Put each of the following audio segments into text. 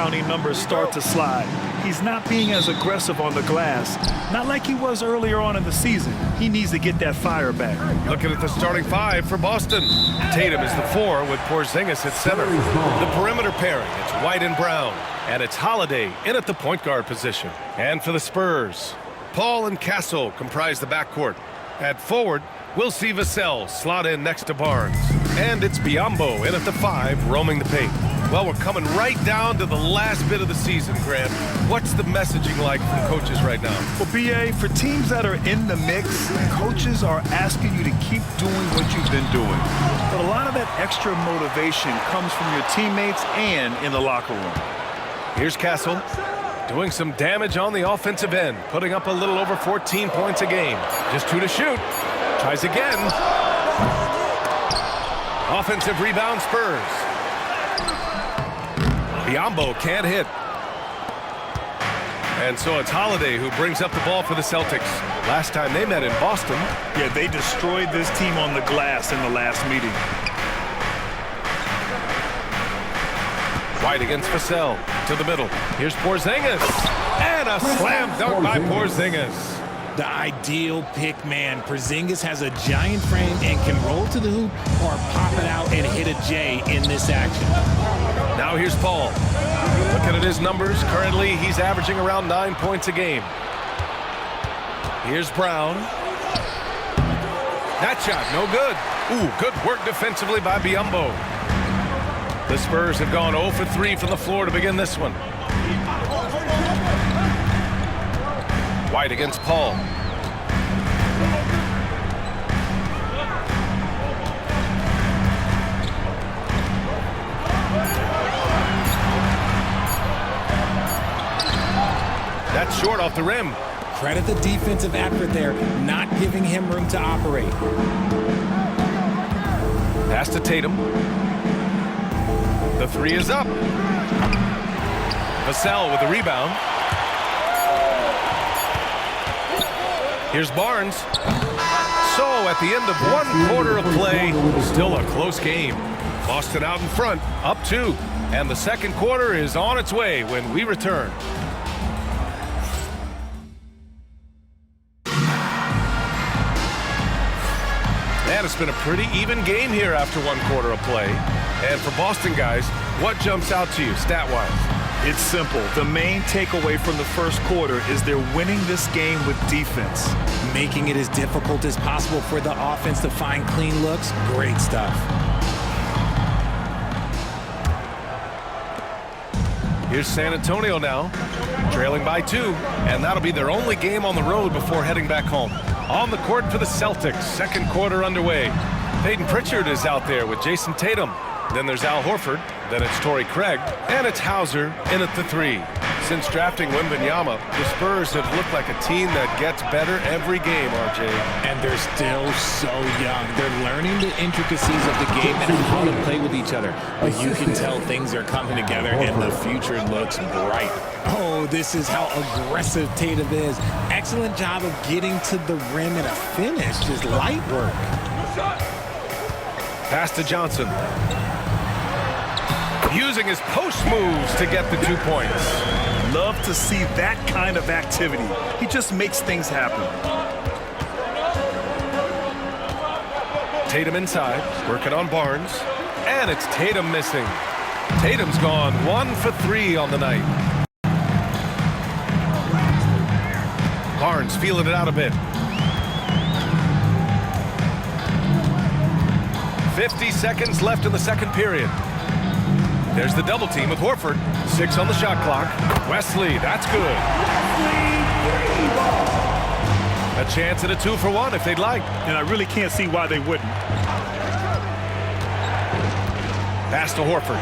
rebounding numbers start to slide. He's not being as aggressive on the glass, not like he was earlier on in the season. He needs to get that fire back. Looking at the starting five for Boston. Tatum is the 4 with Porzingis at center. The perimeter pairing, it's White and Brown. And it's Holiday in at the point guard position. And for the Spurs, Paul and Castle comprise the backcourt. At forward, we'll see Vassell slot in next to Barnes. And it's Biyombo in at the 5, roaming the paint. Well, we're coming right down to the last bit of the season, Grant. What's the messaging like from coaches right now? Well, BA, for teams that are in the mix, coaches are asking you to keep doing what you've been doing. But a lot of that extra motivation comes from your teammates and in the locker room. Here's Castle doing some damage on the offensive end, putting up a little over 14 points a game. Just 2 to shoot. Tries again. Offensive rebound, Spurs. Biyombo can't hit. And so it's Holiday who brings up the ball for the Celtics. Last time they met in Boston. Yeah, they destroyed this team on the glass in the last meeting. White against Vassell to the middle. Here's Porzingis. And a slam dunk by Porzingis. The ideal pick man. Porzingis has a giant frame and can roll to the hoop or pop it out and hit a J in this action. Now here's Paul. Looking at his numbers, currently he's averaging around 9 points a game. Here's Brown. That shot, no good. Ooh, good work defensively by Biyombo. The Spurs have gone 0 for 3 from the floor to begin this one. White against Paul. That's short off the rim. Credit the defensive effort there, not giving him room to operate. Pass to Tatum. The 3 is up. Vassell with the rebound. Here's Barnes. So at the end of 1 quarter of play, still a close game. Boston out in front, up 2. And the second quarter is on its way when we return. Man, it's been a pretty even game here after 1 quarter of play. And for Boston guys, what jumps out to you stat-wise? It's simple. The main takeaway from the first quarter is they're winning this game with defense. Making it as difficult as possible for the offense to find clean looks. Great stuff. Here's San Antonio now, trailing by 2. And that'll be their only game on the road before heading back home. On the court for the Celtics, second quarter underway. Peyton Pritchard is out there with Jason Tatum. Then there's Al Horford. Then it's Torrey Craig. And it's Hauser in at the 3. Since drafting Wembanyama, the Spurs have looked like a team that gets better every game, RJ. And they're still so young. They're learning the intricacies of the game and how to play with each other. But you can tell things are coming together and the future looks bright. Oh, this is how aggressive Tatum is. Excellent job of getting to the rim and a finish. Just light work. Pass to Johnson. Using his post moves to get the 2 points. Love to see that kind of activity. He just makes things happen. Tatum inside, working on Barnes. And it's Tatum missing. Tatum's gone 1 for 3 on the night. Barnes feeling it out a bit. 50 seconds left in the second period. There's the double team with Horford. 6 on the shot clock. Wesley, that's good. A chance at a 2 for 1 if they'd like. And I really can't see why they wouldn't. Pass to Horford.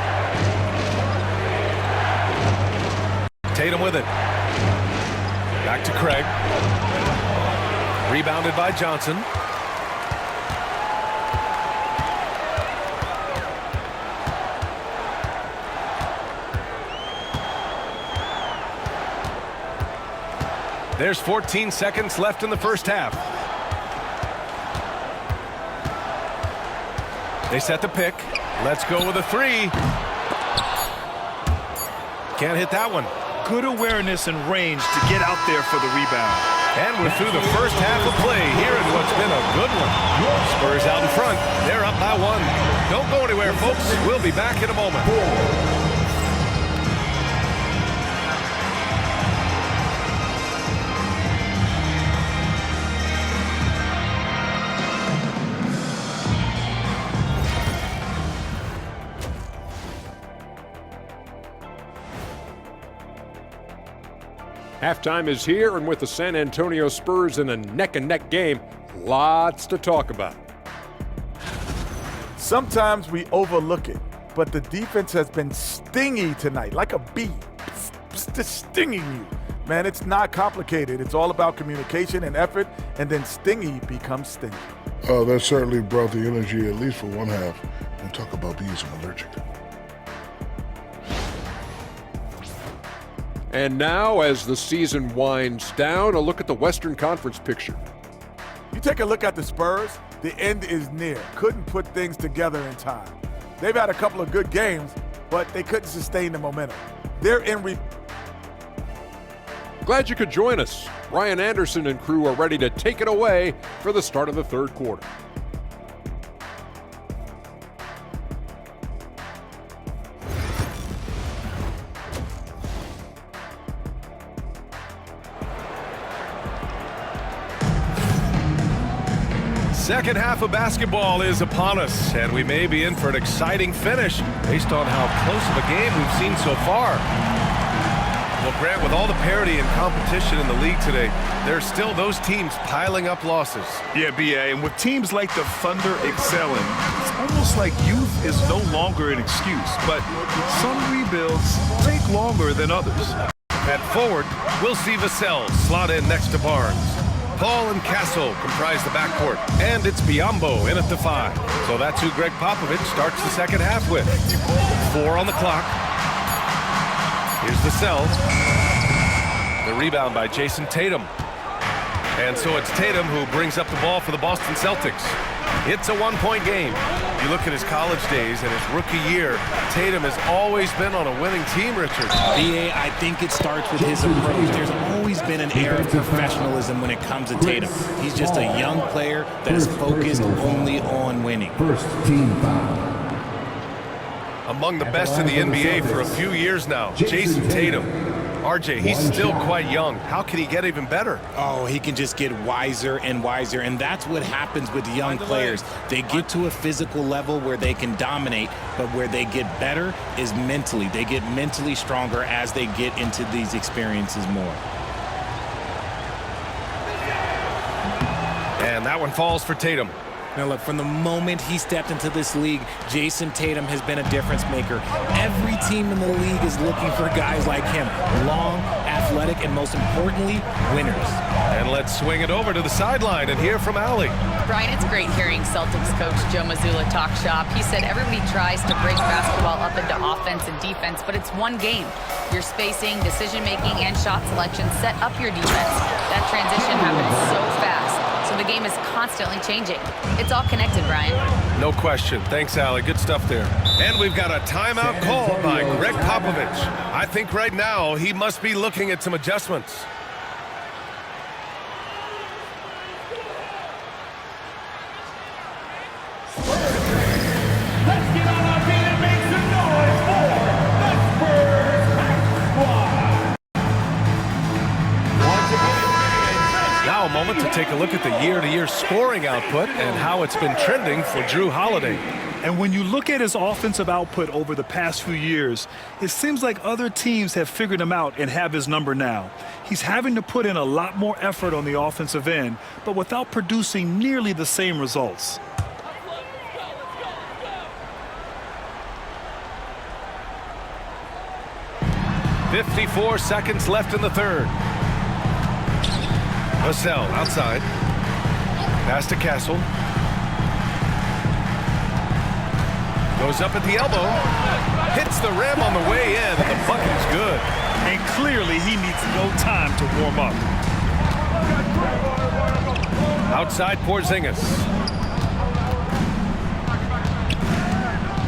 Tatum with it. Back to Craig. Rebounded by Johnson. There's 14 seconds left in the first half. They set the pick. Let's go with a 3. Can't hit that one. Good awareness and range to get out there for the rebound. And we're through the first half of play here in what's been a good one. Spurs out in front. They're up by 1. Don't go anywhere, folks. We'll be back in a moment. Halftime is here, and with the San Antonio Spurs in a neck-and-neck game, lots to talk about. Sometimes we overlook it, but the defense has been stingy tonight, like a bee, just stinging you. Man, it's not complicated. It's all about communication and effort, and then stingy becomes stingy. That certainly brought the energy, at least for one half. And talk about bees, I'm allergic. And now, as the season winds down, a look at the Western Conference picture. You take a look at the Spurs, the end is near. Couldn't put things together in time. They've had a couple of good games, but they couldn't sustain the momentum. They're in Glad you could join us. Ryan Anderson and crew are ready to take it away for the start of the third quarter. Second half of basketball is upon us, and we may be in for an exciting finish based on how close of a game we've seen so far. Well, Grant, with all the parity and competition in the league today, there's still those teams piling up losses. Yeah, B.A., and with teams like the Thunder excelling, it's almost like youth is no longer an excuse, but some rebuilds take longer than others. At forward, we'll see Vassell slot in next to Barnes. Paul and Castle comprise the backcourt, and it's Biyombo in at the 5. So that's who Greg Popovich starts the second half with. 4 on the clock. Here's Vassell. The rebound by Jason Tatum. And so it's Tatum who brings up the ball for the Boston Celtics. It's a one-point game. You look at his college days and his rookie year, Tatum has always been on a winning team, Richard. BA, I think it starts with his approach. There's always been an air of professionalism when it comes to Tatum. He's just a young player that is focused only on winning. First team foul. Among the best in the NBA for a few years now, Jason Tatum. RJ, he's still quite young. How can he get even better? Oh, he can just get wiser and wiser, and that's what happens with young players. They get to a physical level where they can dominate, but where they get better is mentally. They get mentally stronger as they get into these experiences more. And that one falls for Tatum. Now look, from the moment he stepped into this league, Jason Tatum has been a difference maker. Every team in the league is looking for guys like him. Long, athletic, and most importantly, winners. And let's swing it over to the sideline and hear from Allie. Brian, it's great hearing Celtics coach Joe Mazzulla talk shop. He said everybody tries to break basketball up into offense and defense, but it's one game. Your spacing, decision-making, and shot selection set up your defense. That transition happens so fast. So the game is constantly changing. It's all connected, Brian. No question. Thanks, Allie. Good stuff there. And we've got a timeout called by Greg Popovich. I think right now he must be looking at some adjustments. Let's get on our feet and make some noise for the Spurs squad. Once again, Now a moment to take a look at the year-to-year scoring output and how it's been trending for Drew Holiday. And when you look at his offensive output over the past few years, it seems like other teams have figured him out and have his number now. He's having to put in a lot more effort on the offensive end, but without producing nearly the same results. .54 seconds left in the third. Vassell outside. Pass to Castle. Goes up at the elbow. Hits the rim on the way in, and the bucket's good. And clearly he needs no time to warm up. Outside Porzingis.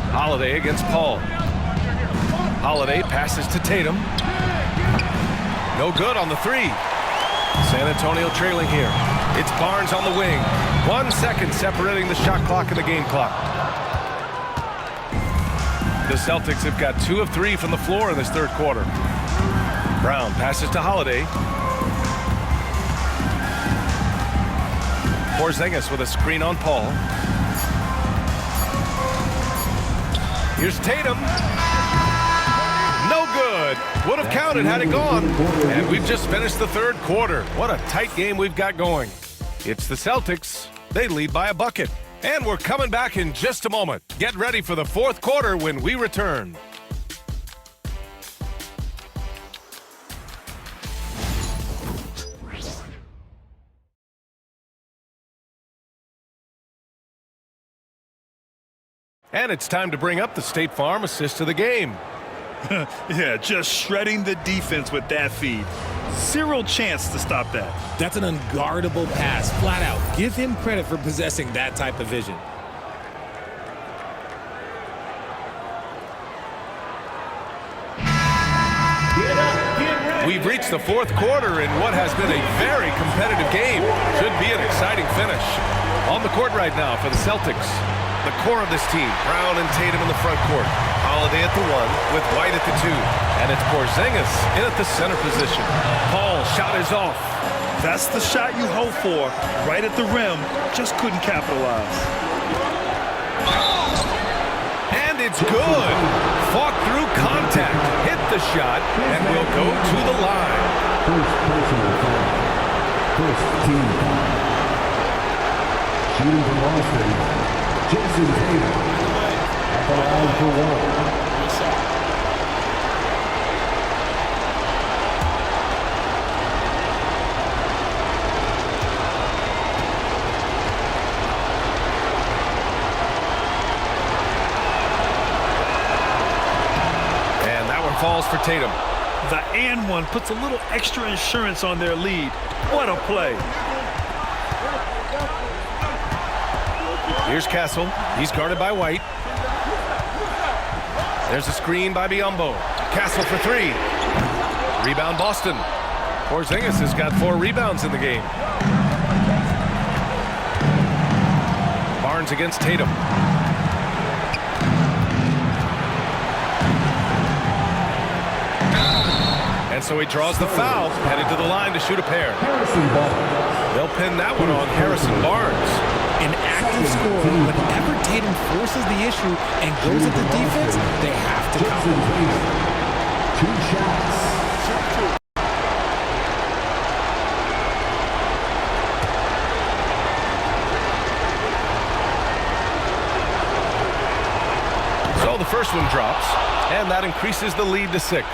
Holiday against Paul. Holiday passes to Tatum. No good on the three. San Antonio trailing here. It's Barnes on the wing. 1 second separating the shot clock and the game clock. The Celtics have got 2 of 3 from the floor in this third quarter. Brown passes to Holiday. Porzingis with a screen on Paul. Here's Tatum. No good. Would have counted had it gone. And we've just finished the third quarter. What a tight game we've got going. It's the Celtics. They lead by a bucket. And we're coming back in just a moment. Get ready for the fourth quarter when we return. And it's time to bring up the State Farm assist of the game. Yeah, just shredding the defense with that feed. Zero chance to stop that. That's an unguardable pass, flat out. Give him credit for possessing that type of vision. We've reached the fourth quarter in what has been a very competitive game. Should be an exciting finish. On the court right now for the Celtics. The core of this team, Brown and Tatum in the front court. Holiday at the 1 with White at the 2. And it's Porzingis in at the center position. Paul shot is off. That's the shot you hope for. Right at the rim, just couldn't capitalize. And it's good. Fought through contact. Hit the shot and will go to the line. First personal foul. First team foul. Shooting from Boston. Jason Tatum at the line for 1. And that one falls for Tatum. The and one puts a little extra insurance on their lead. What a play. Here's Castle. He's guarded by White. There's a screen by Biyombo. Castle for 3. Rebound Boston. Porzingis has got 4 rebounds in the game. Barnes against Tatum. And so he draws the foul, headed to the line to shoot a pair. They'll pin that one on Harrison Barnes. An active scorer, whenever Tatum forces the issue and goes at the defense, they have to counter. 2 shots. So the first one drops, and that increases the lead to 6.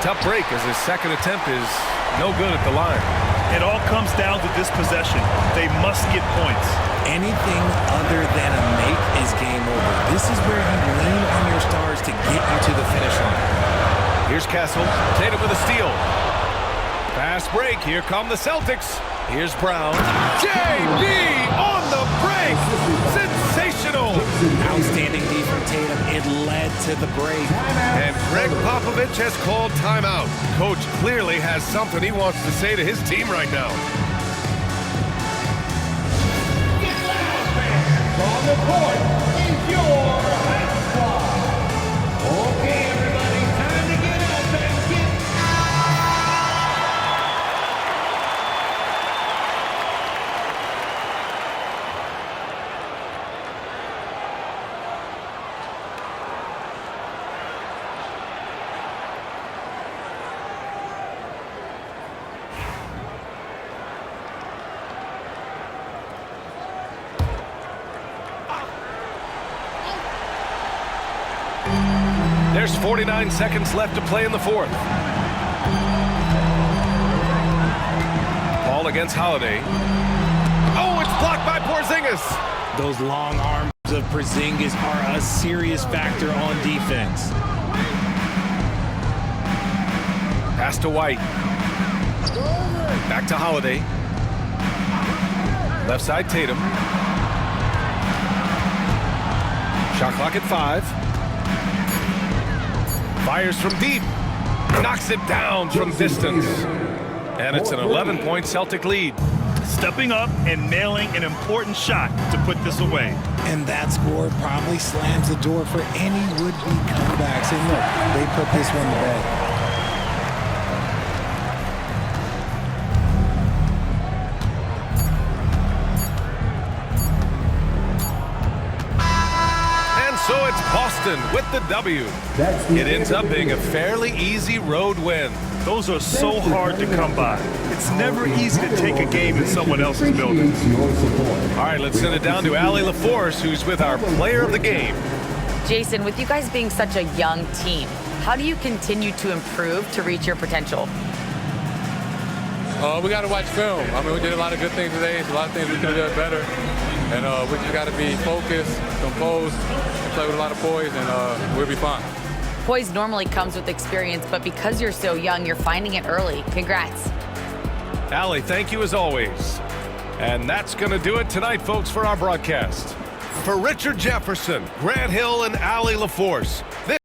Tough break as his second attempt is no good at the line. It all comes down to this possession. They must get points. Anything other than a make is game over. This is where you lean on your stars to get you to the finish line. Here's Castle. Tatum with a steal. Fast break. Here come the Celtics. Here's Brown. JB on the break. Sensational. Outstanding D from Tatum. It led to the break. And Greg Popovich has called timeout. Coach clearly has something he wants to say to his team right now. Get loud, fans. On the court is your high squad. Okay, everybody, time to get up and get There's 49 seconds left to play in the fourth. Ball against Holiday. Oh, blocked by Porzingis. Those long arms of Porzingis are a serious factor on defense. Pass to White. Back to Holiday. Left side, Tatum. Shot clock at 5. Fires from deep. Knocks it down from distance. And it's an 11-point Celtic lead. Stepping up and nailing an important shot to put this away. And that score probably slams the door for any would-be comebacks. And look, they put this one to bed. So it's Boston with the W. It ends up being a fairly easy road win. Those are so hard to come by. It's never easy to take a game in someone else's building. All right, let's send it down to Allie LaForce, who's with our player of the game. Jason, with you guys being such a young team, how do you continue to improve to reach your potential? We got to watch film. I mean, we did a lot of good things today. There's a lot of things we could have done better. And we just got to be focused, composed, and play with a lot of poise, and we'll be fine. Poise normally comes with experience, but because you're so young, you're finding it early. Congrats. Allie, thank you as always. And that's going to do it tonight, folks, for our broadcast. For Richard Jefferson, Grant Hill, and Allie LaForce,